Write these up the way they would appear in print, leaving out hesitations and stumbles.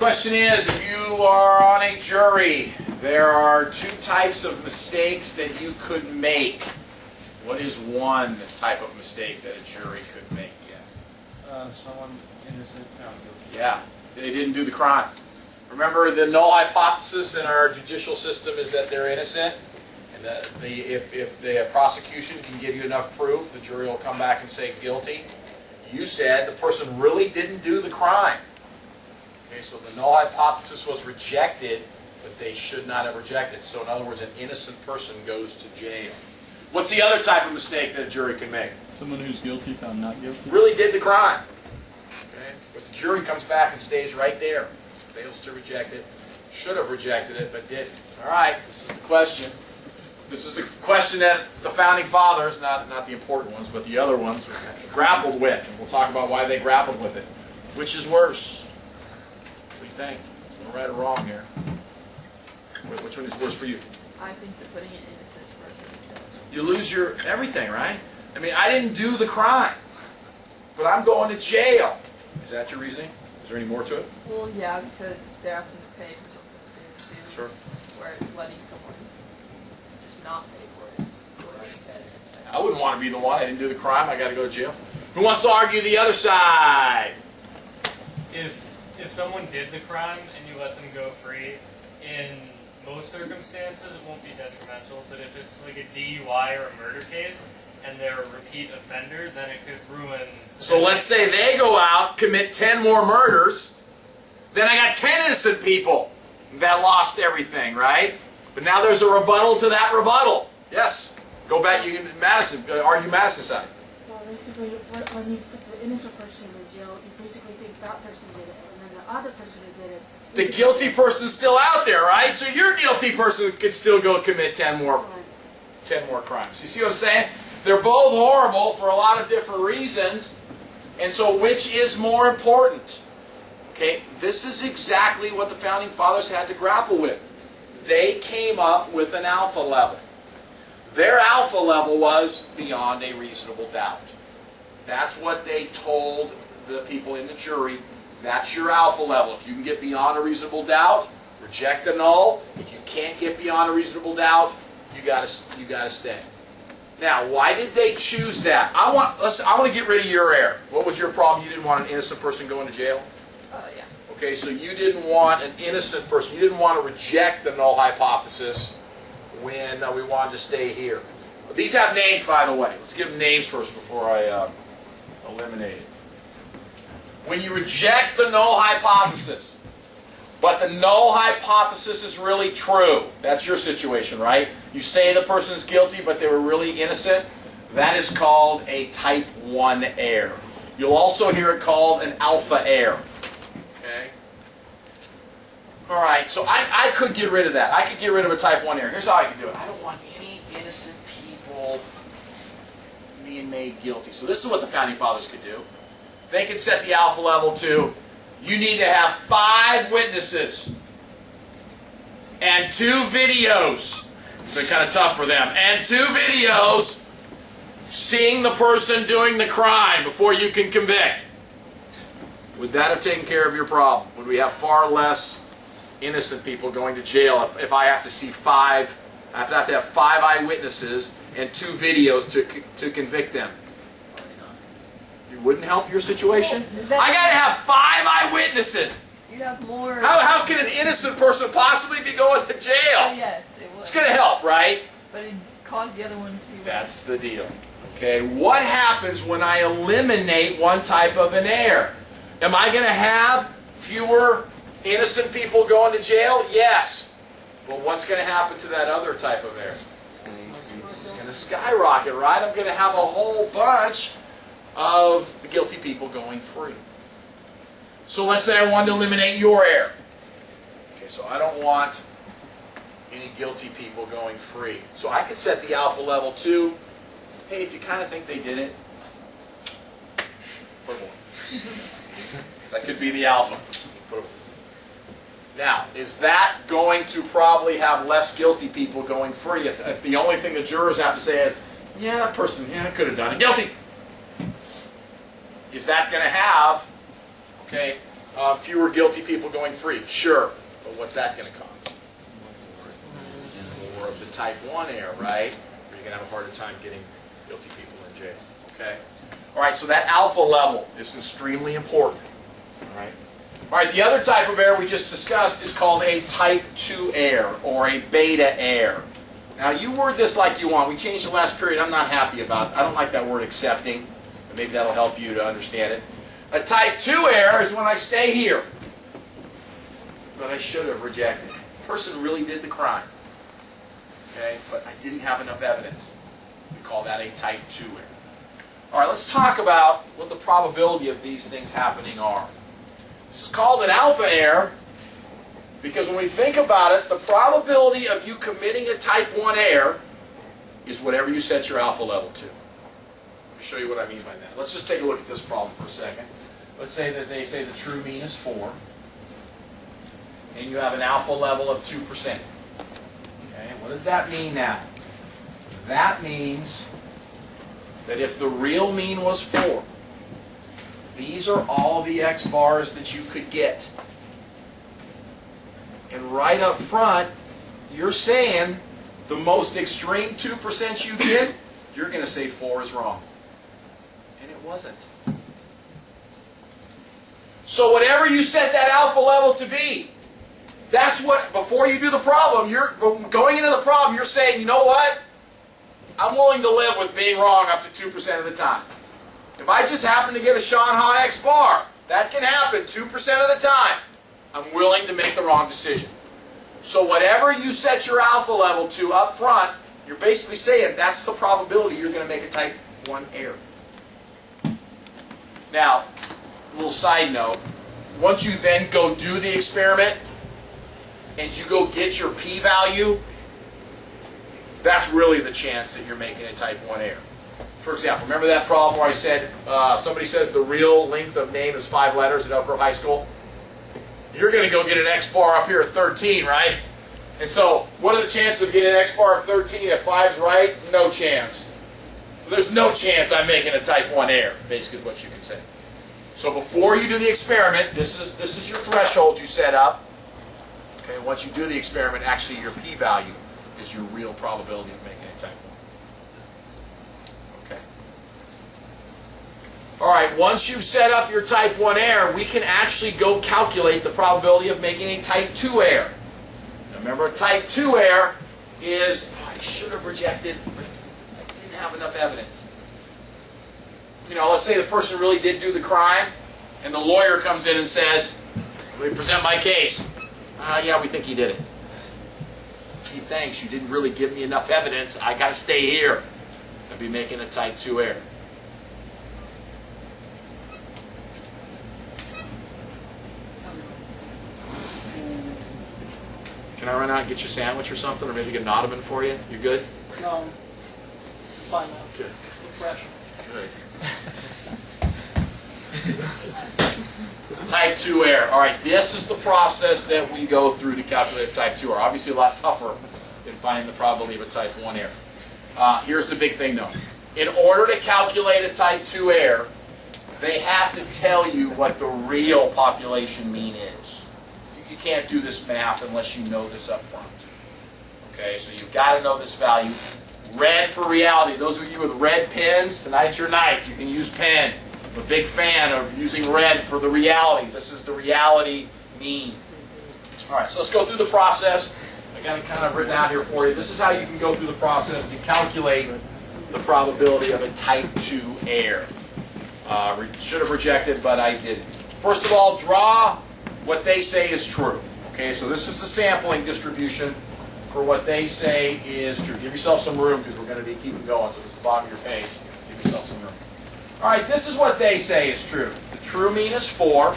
question is, if you are on a jury, there are two types of mistakes that you could make. What is one type of mistake that a jury could make? Yeah. Someone innocent found guilty. Yeah, they didn't do the crime. Remember, the null hypothesis in our judicial system is that they're innocent, and that if the prosecution can give you enough proof, the jury will come back and say guilty. You said the person really didn't do the crime. Okay, so the null hypothesis was rejected, but they should not have rejected. So in other words, an innocent person goes to jail. What's the other type of mistake that a jury can make? Someone who's guilty found not guilty. Really did the crime. Okay? But the jury comes back and stays right there. Fails to reject it. Should have rejected it, but didn't. All right, this is the question. This is the question that the Founding Fathers, not the important ones, but the other ones, grappled with. And we'll talk about why they grappled with it. Which is worse? What do you think? There's no right or wrong here. Which one is worse for you? I think that putting an innocent person in jail. You lose your everything, right? I mean, I didn't do the crime, but I'm going to jail. Is that your reasoning? Is there any more to it? Well, yeah, because they're having to pay for something that they didn't do. Sure. Whereas letting someone just not pay for it is a little bit better. I wouldn't want to be the one. I didn't do the crime. I got to go to jail. Who wants to argue the other side? If someone did the crime and you let them go free, in most circumstances it won't be detrimental, but if it's like a DUI or a murder case and they're a repeat offender, then it could ruin... So let's say they go out, commit 10 more murders, then I got 10 innocent people that lost everything, right? But now there's a rebuttal to that rebuttal. Yes. Go back, you can, Madison, argue Madison's side. Well, basically, when you put the innocent person in jail, you basically think that person did it, and then the other person who did it... The guilty person's still out there, right? So your guilty person could still go commit 10 more crimes. You see what I'm saying? They're both horrible for a lot of different reasons. And so which is more important? Okay, this is exactly what the Founding Fathers had to grapple with. They came up with an alpha level. Their alpha level was beyond a reasonable doubt. That's what they told the people in the jury. That's your alpha level. If you can get beyond a reasonable doubt, reject the null. If you can't get beyond a reasonable doubt, you gotta stay. Now, why did they choose that? I want to get rid of your error. What was your problem? You didn't want an innocent person going to jail? Yeah. Okay, so you didn't want an innocent person. You didn't want to reject the null hypothesis when we wanted to stay here. These have names, by the way. Let's give them names first before I eliminate it. When you reject the null hypothesis, but the null hypothesis is really true, that's your situation, right? You say the person's guilty, but they were really innocent. That is called a type 1 error. You'll also hear it called an alpha error. Okay? All right, so I could get rid of that. I could get rid of a type 1 error. Here's how I can do it. I don't want any innocent people being made guilty. So this is what the Founding Fathers could do. They could set the alpha level to, you need to have 5 witnesses and 2 videos. It's been kind of tough for them. And 2 videos seeing the person doing the crime before you can convict. Would that have taken care of your problem? Would we have far less innocent people going to jail if I have to see 5, I have to have 5 eyewitnesses and 2 videos to convict them? It wouldn't help your situation? Well, I got to have 5 eyewitnesses. You have more... How can an innocent person possibly be going to jail? Oh, yes, it would. It's going to help, right? But it caused the other one to be... That's the deal. Okay, what happens when I eliminate one type of an error? Am I going to have fewer innocent people going to jail? Yes. But what's going to happen to that other type of error? It's going to skyrocket, right? I'm going to have a whole bunch of the guilty people going free. So let's say I wanted to eliminate your error. Okay, so I don't want any guilty people going free. So I could set the alpha level to, hey, if you kind of think they did it, put them on. That could be the alpha. Put them on. Now, is that going to probably have less guilty people going free? If the only thing the jurors have to say is, yeah, that person, yeah, could have done it. Guilty. Is that going to have, okay, Fewer guilty people going free. Sure. But what's that going to cause? More of the type 1 error, right? Or you're going to have a harder time getting guilty people in jail. Okay? All right, so that alpha level is extremely important. All right? All right, the other type of error we just discussed is called a type 2 error or a beta error. Now, you word this like you want. We changed the last period. I'm not happy about it. I don't like that word accepting. But maybe that'll help you to understand it. A type 2 error is when I stay here. But I should have rejected. The person really did the crime. Okay? But I didn't have enough evidence. We call that a type 2 error. All right, let's talk about what the probability of these things happening are. This is called an alpha error because when we think about it, the probability of you committing a type 1 error is whatever you set your alpha level to. Let me show you what I mean by that. Let's just take a look at this problem for a second. Let's say that they say the true mean is 4, and you have an alpha level of 2%. Okay, what does that mean now? That means that if the real mean was 4, these are all the x bars that you could get. And right up front, you're saying the most extreme 2% you get, you're going to say 4 is wrong. And it wasn't. So whatever you set that alpha level to be, that's what, before you do the problem, you're going into the problem, you're saying, you know what? I'm willing to live with being wrong up to 2% of the time. If I just happen to get a Sean Ha X bar, that can happen 2% of the time. I'm willing to make the wrong decision. So whatever you set your alpha level to up front, you're basically saying that's the probability you're going to make a type 1 error. Now, a little side note, once you then go do the experiment and you go get your p-value, that's really the chance that you're making a type 1 error. For example, remember that problem where I said somebody says the real length of name is 5 letters at Elk Grove High School? You're going to go get an X bar up here at 13, right? And so, what are the chances of getting an X bar of 13 if 5's right? No chance. So there's no chance I'm making a type 1 error, basically is what you can say. So before you do the experiment, this is your threshold you set up. Okay, once you do the experiment, actually your p-value is your real probability of making a type 1. All right, once you've set up your type 1 error, we can actually go calculate the probability of making a type 2 error. Now remember, a type 2 error is, I should have rejected, but I didn't have enough evidence. You know, let's say the person really did do the crime, and the lawyer comes in and says, let me present my case. Yeah, we think he did it. Gee, thanks, you didn't really give me enough evidence. I got to stay here. I'd be making a type 2 error. Can I run out and get you a sandwich or something, or maybe get an ottoman for you? You good? No. Fine now. Good. Fresh. Good. Type 2 error. All right, this is the process that we go through to calculate a type 2 error. Obviously a lot tougher than finding the probability of a type 1 error. Here's the big thing though. In order to calculate a type 2 error, they have to tell you what the real population mean is. You can't do this math unless you know this up front. Okay, so you've got to know this value. Red for reality. Those of you with red pens, tonight's your night. You can use pen. I'm a big fan of using red for the reality. This is the reality mean. All right, so let's go through the process. I got it kind of written out here for you. This is how you can go through the process to calculate the probability of a type 2 error. Should have rejected, but I didn't. First of all, draw what they say is true. Okay, so this is the sampling distribution for what they say is true. Give yourself some room because we're going to be keeping going. So this is the bottom of your page. Give yourself some room. All right, this is what they say is true. The true mean is 4.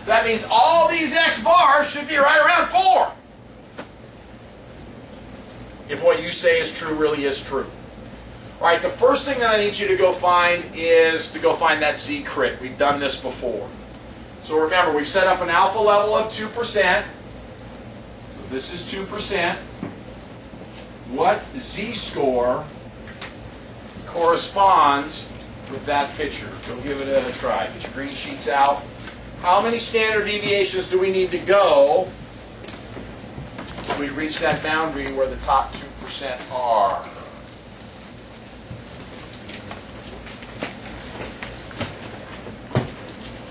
That means all these X bars should be right around 4. If what you say is true really is true. All right, the first thing that I need you to go find is to go find that Z crit. We've done this before. So remember, we've set up an alpha level of 2%. So this is 2%. What Z-score corresponds with that picture? Go give it a try. Get your green sheets out. how many standard deviations do we need to go till we reach that boundary where the top 2% are?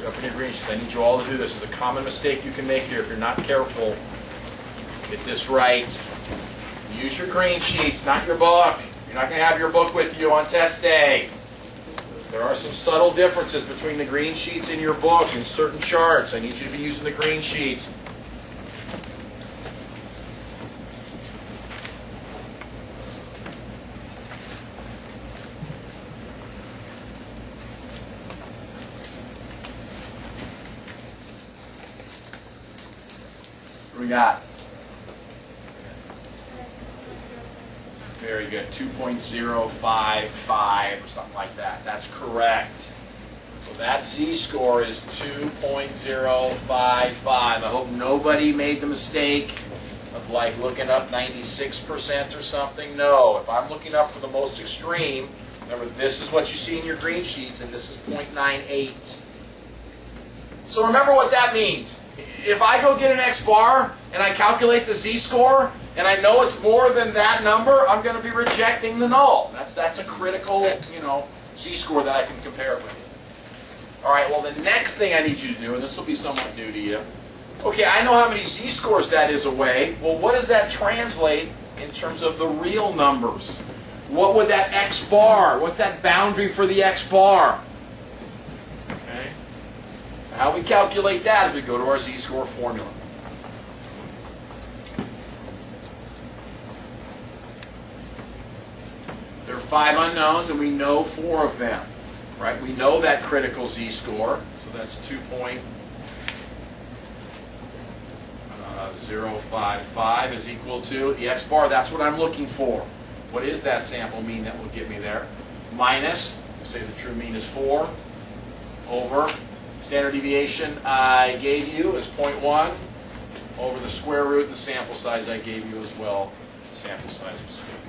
You're up in your green sheets. I need you all to do this. It's a common mistake you can make here if you're not careful. Get this right. Use your green sheets, not your book. You're not going to have your book with you on test day. There are some subtle differences between the green sheets in your book and certain charts. I need you to be using the green sheets. What do we got? Very good. 2.055 or something like that. That's correct. So that z-score is 2.055. I hope nobody made the mistake of like looking up 96% or something. No. If I'm looking up for the most extreme, remember this is what you see in your green sheets and this is 0.98. So remember what that means. If I go get an x-bar and I calculate the z-score, and I know it's more than that number, I'm going to be rejecting the null. That's a critical, z-score that I can compare it with. All right, well, the next thing I need you to do, and this will be somewhat new to you. Okay, I know how many z-scores that is away. Well, what does that translate in terms of the real numbers? What would that x-bar, what's that boundary for the x-bar? Okay. How we calculate that is we go to our z-score formula. There are 5 unknowns, and we know 4 of them, right? We know that critical z-score, so that's 2.055 is equal to the x-bar. That's what I'm looking for. What is that sample mean that will get me there? Minus, say the true mean is 4, over standard deviation I gave you is 0.1, over the square root, and the sample size I gave you as well. The sample size was 50.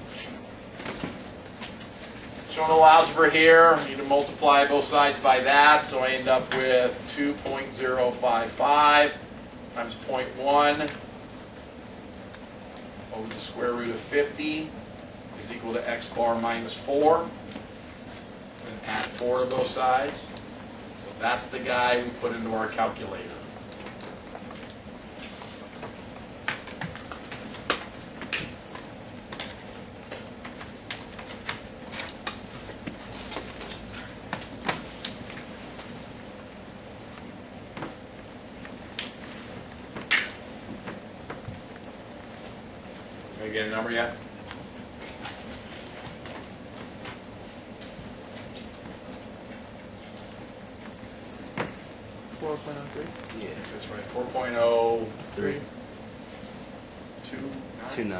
Showing a little algebra here, I need to multiply both sides by that, so I end up with 2.055 times 0.1 over the square root of 50 is equal to x bar minus 4. And add 4 to both sides. So that's the guy we put into our calculator. Get a number yet? $4.03. Yeah, that's right. 4.03. 2.9.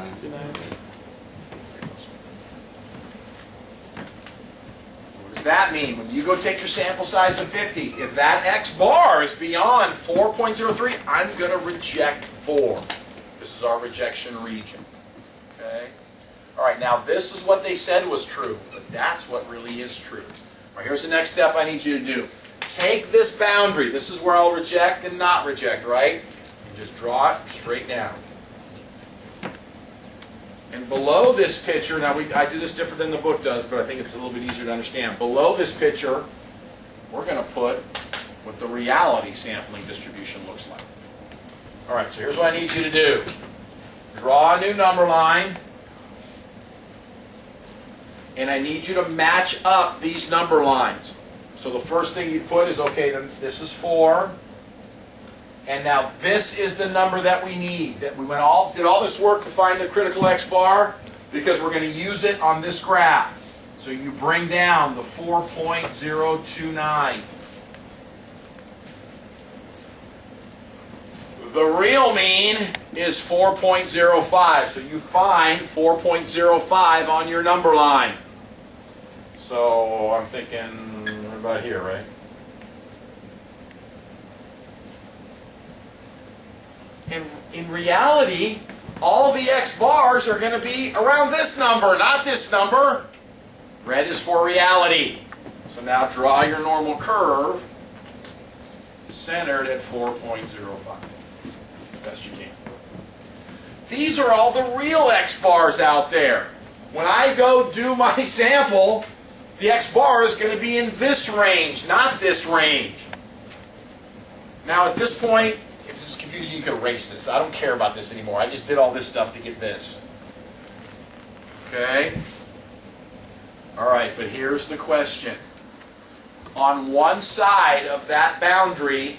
What does that mean? When you go take your sample size of 50, if that x bar is beyond 4.03, I'm going to reject 4. This is our rejection region. Okay? All right, now this is what they said was true, but that's what really is true. All right, here's the next step I need you to do. Take this boundary. This is where I'll reject and not reject, right? And just draw it straight down. And below this picture, now I do this different than the book does, but I think it's a little bit easier to understand. Below this picture, we're going to put what the reality sampling distribution looks like. All right, so here's what I need you to do. Draw a new number line, and I need you to match up these number lines. So the first thing you put is, okay, then this is 4, and now this is the number that we need. That we did all this work to find the critical x bar because we're going to use it on this graph. So you bring down the 4.029. The real mean is 4.05, so you find 4.05 on your number line. So I'm thinking about here, right? In reality, all the x bars are going to be around this number, not this number. Red is for reality. So now draw your normal curve. centered at 4.05. Best you can. These are all the real X bars out there. When I go do my sample, the X bar is going to be in this range, not this range. Now at this point, if this is confusing, you can erase this. I don't care about this anymore. I just did all this stuff to get this. Okay? Alright, but here's the question. On one side of that boundary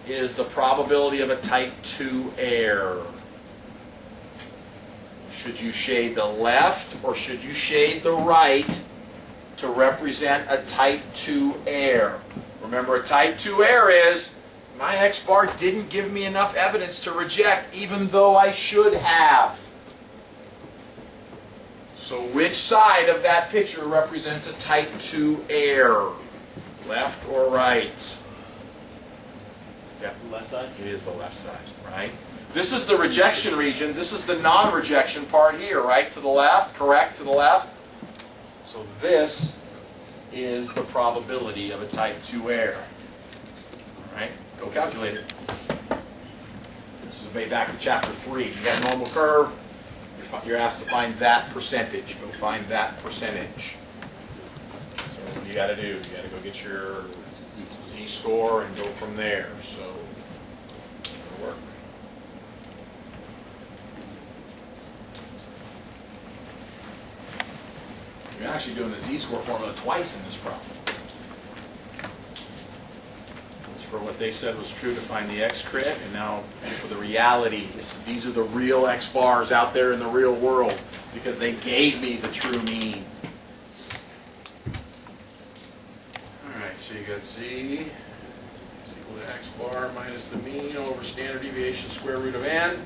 is the probability of a type 2 error. Should you shade the left or should you shade the right to represent a type 2 error? Remember, a type 2 error is my X bar didn't give me enough evidence to reject even though I should have. So which side of that picture represents a type 2 error? Left or right? Yeah. Left side? It is the left side, right? This is the rejection region. This is the non-rejection part here, right? To the left, correct? To the left? So this is the probability of a type 2 error. All right? Go calculate it. This is way back in chapter 3. You got a normal curve. You're asked to find that percentage. Go find that percentage. So what do you got to do? You got to go get your z-score and go from there. So it'll work. You're actually doing the z-score formula twice in this problem. That's for what they said was true to find the x-crit, and now for the reality. These are the real x-bars out there in the real world because they gave me the true mean. Alright, so you got z is equal to x-bar minus the mean over standard deviation square root of n.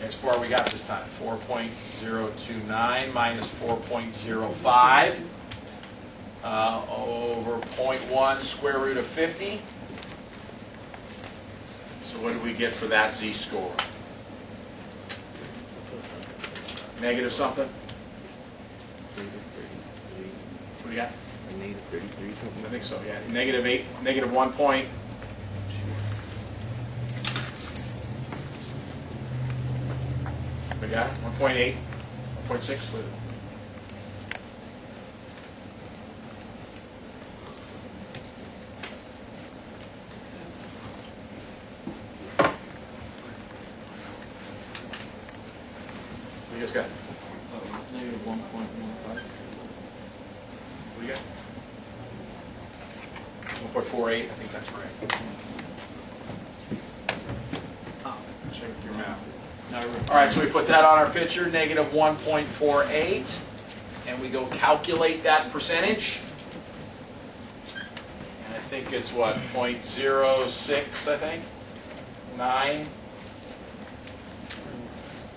X bar we got this time, 4.029 minus 4.05 over 0.1 square root of 50. So what do we get for that z-score? Negative something? What do you got? Negative 33 something. I think so, yeah. Negative 8, negative 1 point. We got it? 1.8, 1.6. What do you guys got? Negative 1.15. What do you got? 1.48, I think that's right. Check your math. All right, so we put that on our picture, negative 1.48, and we go calculate that percentage. And I think it's what, 0.06, I think? 9?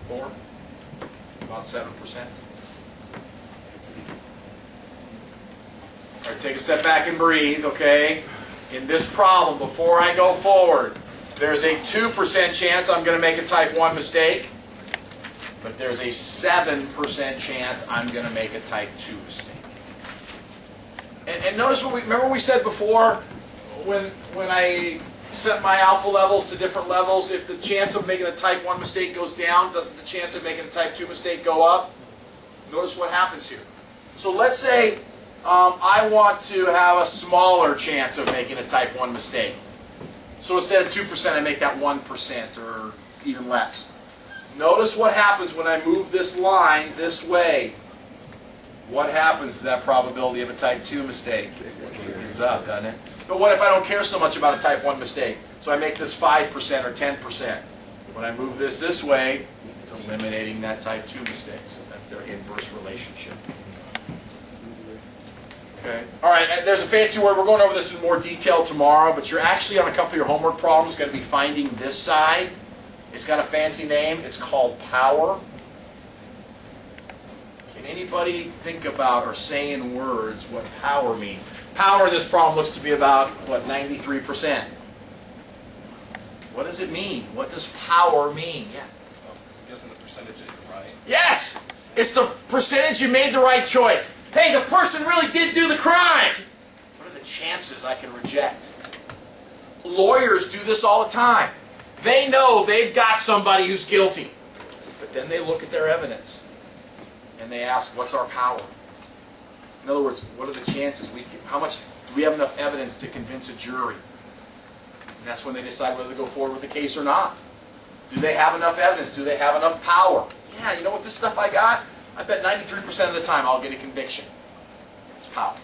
4? About 7%. All right, take a step back and breathe, okay? In this problem, before I go forward, there's a 2% chance I'm going to make a type 1 mistake, but there's a 7% chance I'm going to make a type 2 mistake. And notice what remember we said before, when I set my alpha levels to different levels, if the chance of making a type 1 mistake goes down, doesn't the chance of making a type 2 mistake go up? Notice what happens here. So let's say I want to have a smaller chance of making a type 1 mistake. So instead of 2%, I make that 1% or even less. Notice what happens when I move this line this way. What happens to that probability of a type 2 mistake? It gets up, doesn't it? But what if I don't care so much about a type 1 mistake? So I make this 5% or 10%. When I move this way, it's eliminating that type 2 mistake. So that's their inverse relationship. Okay. All right, there's a fancy word. We're going over this in more detail tomorrow, but you're actually on a couple of your homework problems going to be finding this side. It's got a fancy name. It's called power. Can anybody think about or say in words what power means? Power in this problem looks to be about, what, 93%. What does it mean? What does power mean? Yeah. Isn't the percentage that you're right? Yes! It's the percentage you made the right choice. Hey, the person really did do the crime! What are the chances I can reject? Lawyers do this all the time. They know they've got somebody who's guilty, but then they look at their evidence and they ask, what's our power? In other words, what are the chances how much do we have enough evidence to convince a jury? And that's when they decide whether to go forward with the case or not. Do they have enough evidence? Do they have enough power? Yeah, you know what, this stuff I got? I bet 93% of the time I'll get a conviction. It's power.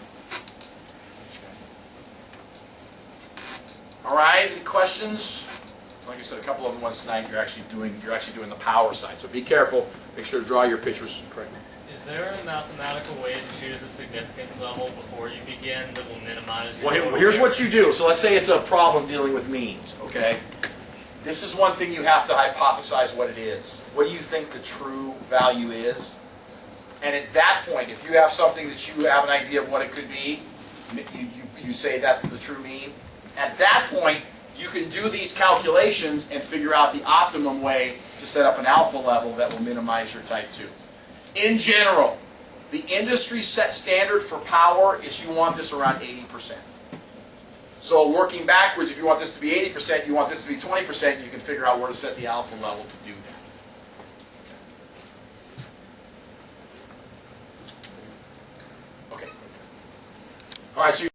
All right, any questions? Like I said, a couple of the ones tonight you're actually doing the power side. So be careful. Make sure to draw your pictures correctly. Is there a mathematical way to choose a significance level before you begin that will minimize your Well, here's what you do. So let's say it's a problem dealing with means, okay? This is one thing you have to hypothesize what it is. What do you think the true value is? And at that point, if you have something that you have an idea of what it could be, you say that's the true mean. At that point, you can do these calculations and figure out the optimum way to set up an alpha level that will minimize your type 2. In general, the industry set standard for power is you want this around 80%. So working backwards, if you want this to be 80%, you want this to be 20%, you can figure out where to set the alpha level to do that. Okay. All right, so